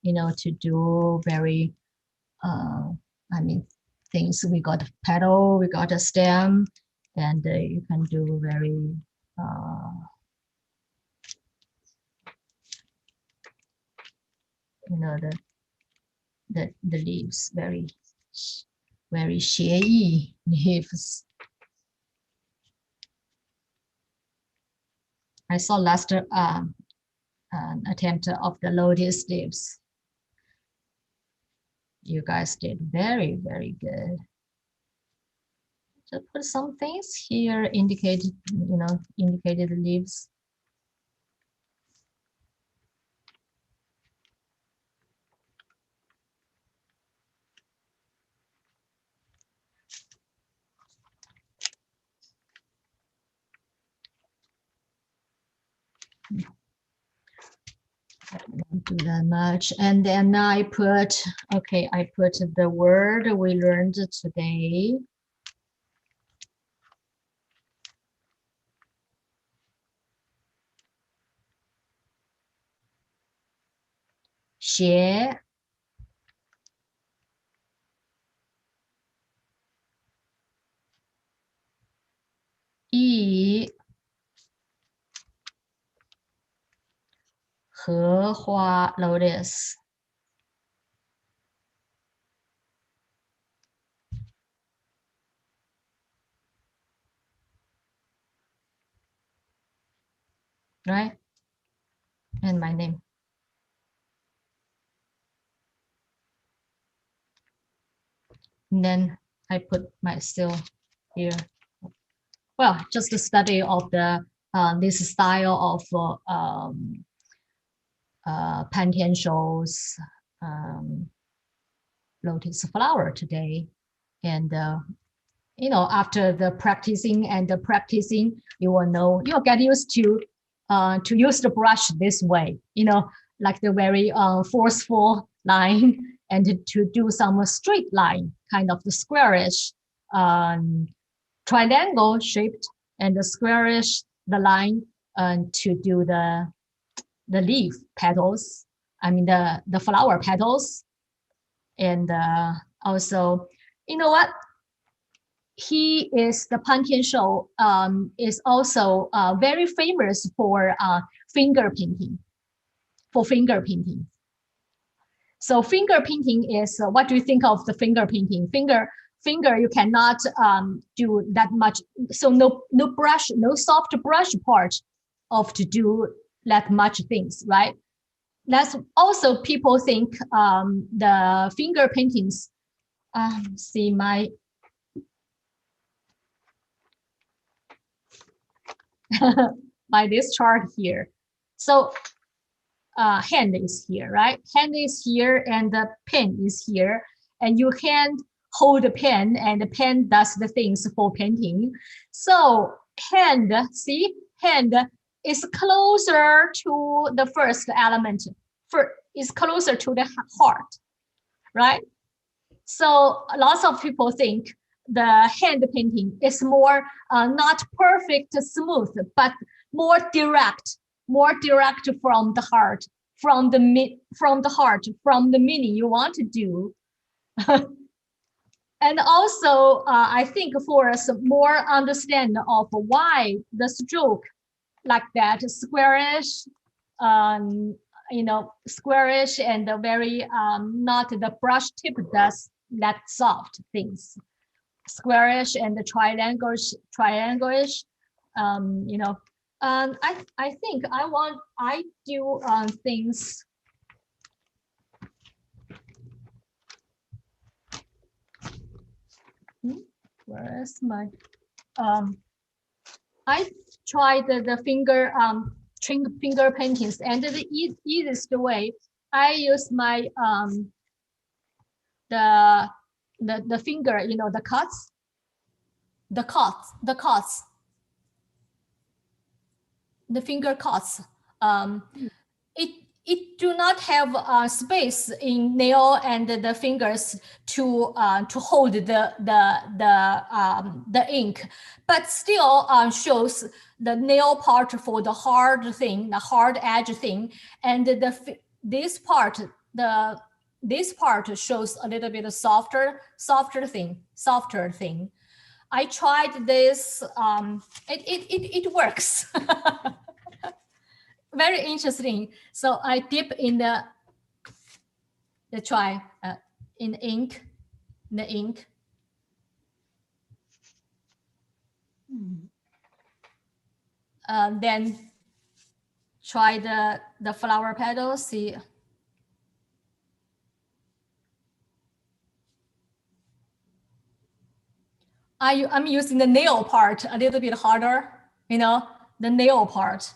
to do very, things. We got a petal, we got a stem, and you can do very. The leaves, very 协议 leaves. I saw last attempt of the lotus leaves. You guys did very, very good. Just put some things here, indicated leaves. Don't do that much. And then I put the word we learned today. 协 议 荷花 lotus. Right? And my name. And then I put my still here. Well, just a study of the this style of Pantian shows lotus flower today, and after the practicing, you will know, you'll get used to use the brush this way, like the very forceful line, and to do some straight line, kind of the squarish triangle shaped and the squarish the line to do the leaf petals. I mean the flower petals. And also, you know what? He is the Pantian Shou is also very famous for finger painting. So finger painting is what do you think of the finger painting? Finger you cannot do that much. So no brush, no soft brush part of to do that much things, right? That's also people think the finger paintings. See my by this chart here. So hand is here, right? Hand is here and the pen is here. And you hand hold the pen and the pen does the things for painting. So hand, see, hand is closer to the first element, is closer to the heart, right? So lots of people think the hand painting is more not perfect, smooth, but more direct from the heart, from the meaning you want to do. And also, I think for us more understand of why the stroke like that, squarish, squarish and very not the brush tip does that soft things. Squarish and the triangle-ish, I think I do things. Where's my I tried the finger paintings, and the easiest way I use my the finger, the cuts, the finger cuts. It do not have space in nail and the fingers to hold the ink, but still shows the nail part for the hard thing, the hard edge thing, and this part shows a little bit of softer thing. I tried this. It works. Very interesting. So I dip in the in ink, then try the flower petals. See. I'm using the nail part a little bit harder, the nail part.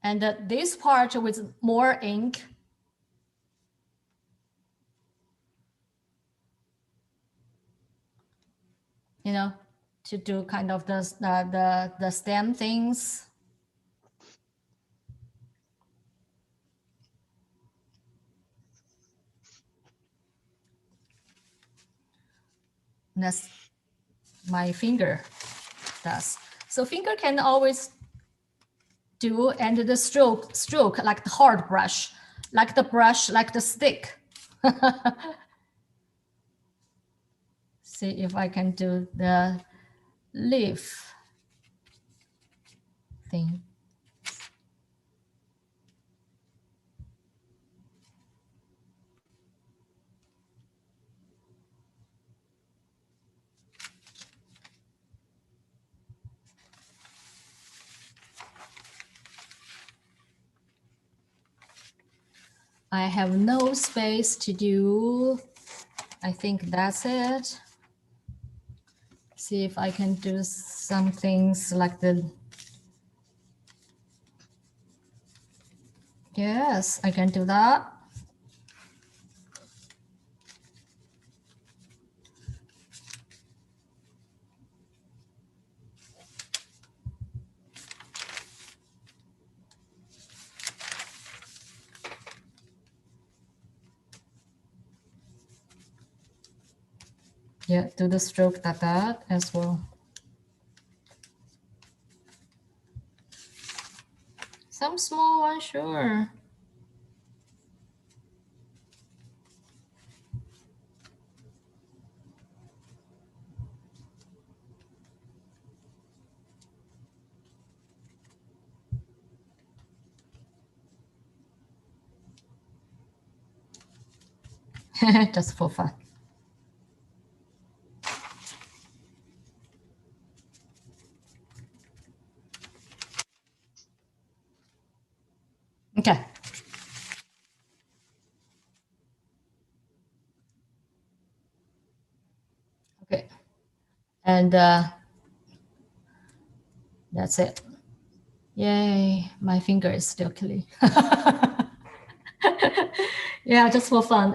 And this part with more ink. To do kind of the stem things. That's my finger does. So finger can always do, and the stroke like the hard brush, like the stick. See if I can do the leaf thing. I have no space to do. I think that's it. see if I can do some things like the. Yes, I can do that. Yeah, do the stroke like that as well. Some small one, sure. Just for fun. Okay. Okay. And that's it. Yay, my finger is still clean. Yeah, just for fun.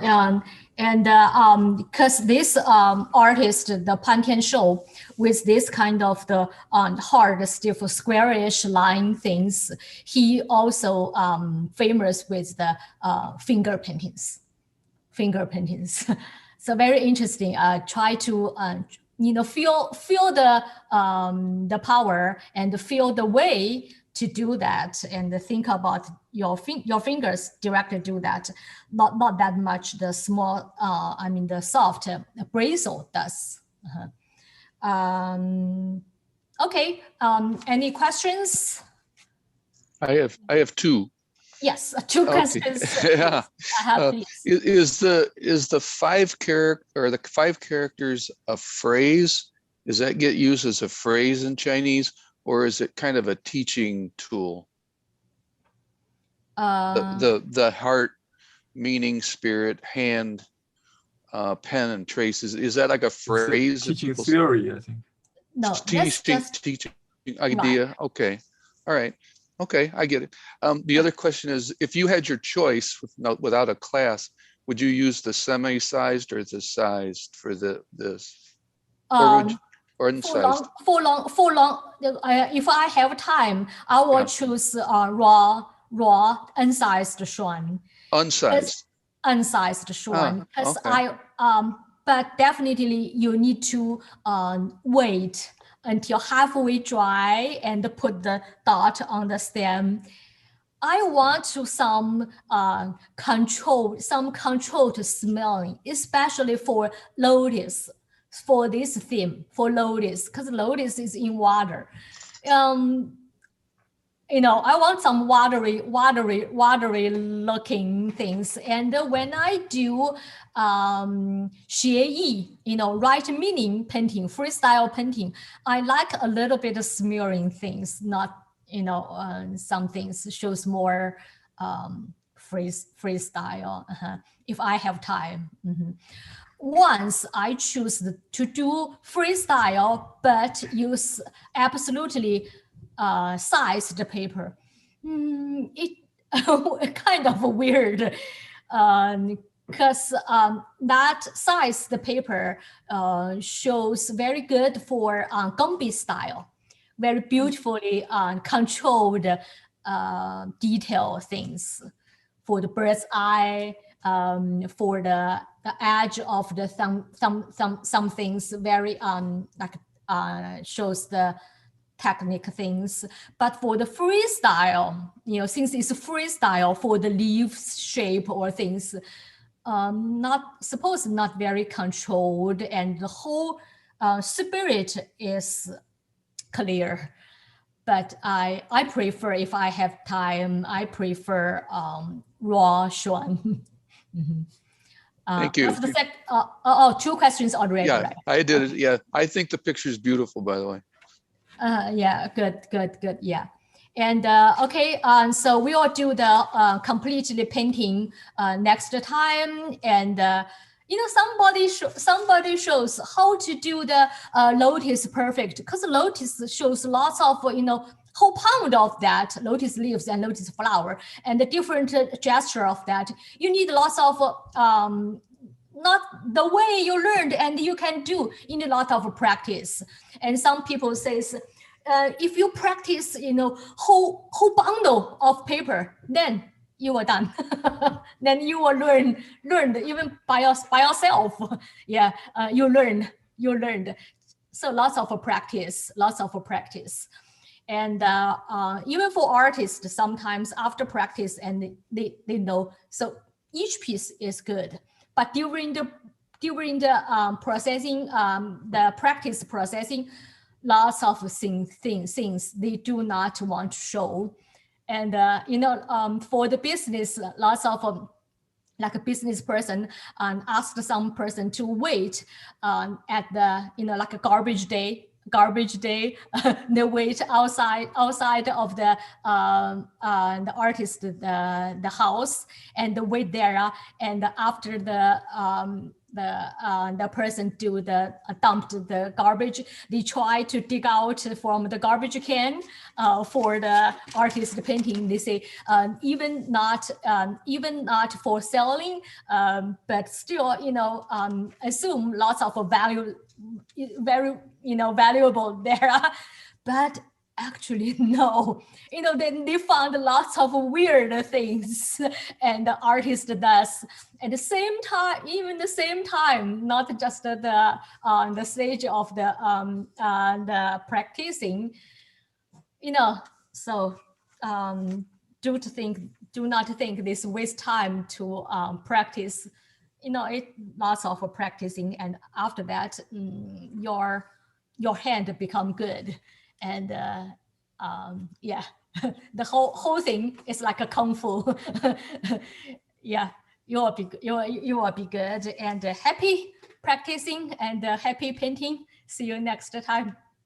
Because this artist, the Pantian Show, with this kind of the hard, stiff, squarish line things, he also famous with the finger paintings. So very interesting. Try to feel the power and feel the way to do that, and think about your fingers directly do that. Not that much the small. The soft bristle does. Okay. Any questions? I have two. Yes, two questions. Yeah. I have, please. Is the five characters a phrase? Does that get used as a phrase in Chinese, or is it kind of a teaching tool? The heart, meaning, spirit, hand, pen, and trace. Is that like a phrase? Teaching theory, I think. No, teaching idea. Right. Okay. All right. Okay, I get it. The other question is, if you had your choice without a class, would you use the semi-sized or the sized for this? Or unsized? For long. If I have time, I will choose raw unsized Xuan. Unsized. Unsized Xuan. Because okay. But definitely you need to wait until halfway dry and put the dot on the stem. I want to some controlled smelling, especially for lotus, for this theme, for lotus, because lotus is in water. I want some watery looking things. And when I do xie yi, right meaning painting, freestyle painting, I like a little bit of smearing things, not, some things shows more freestyle, if I have time. Once I choose to do freestyle, but use absolutely sized paper. It kind of weird, because that size the paper shows very good for Gombi style, very beautifully controlled detail things for the bird's eye, for the edge of the some things very shows the technique things. But for the freestyle, since it's freestyle for the leaf shape or things, not very controlled, and the whole spirit is clear. But I prefer, if I have time, I prefer raw Xuan. Thank you. What's the two questions already. Yeah, right? I did it. Yeah, I think the picture is beautiful, by the way. Yeah, good. Yeah. And okay, so we will do the completely painting next time. And somebody shows how to do the lotus perfect, because lotus shows lots of whole pound of that lotus leaves and lotus flower and the different gesture of that. You need lots of not the way you learned and you can do in a lot of practice. And some people says if you practice whole bundle of paper, then you are done. Then you will learn even by yourself. Yeah, you learned. So lots of practice. And even for artists, sometimes after practice and they know, so each piece is good. But during the processing, the practice processing, lots of things they do not want to show. And for the business, lots of like a business person asked some person to wait at the like a garbage day, they wait outside of the artist the house, and they wait there, and after the person do the dumped the garbage, they try to dig out from the garbage can for the artist painting. They say even not for selling, but still assume lots of value, very valuable there. But actually no, then they found lots of weird things and the artist does at the same time, not just the stage of the practicing, so do not think this waste time to practice. It lots of practicing, and after that your hand become good. And yeah, the whole thing is like a kung fu. Yeah, you will be good, and happy practicing and happy painting. See you next time.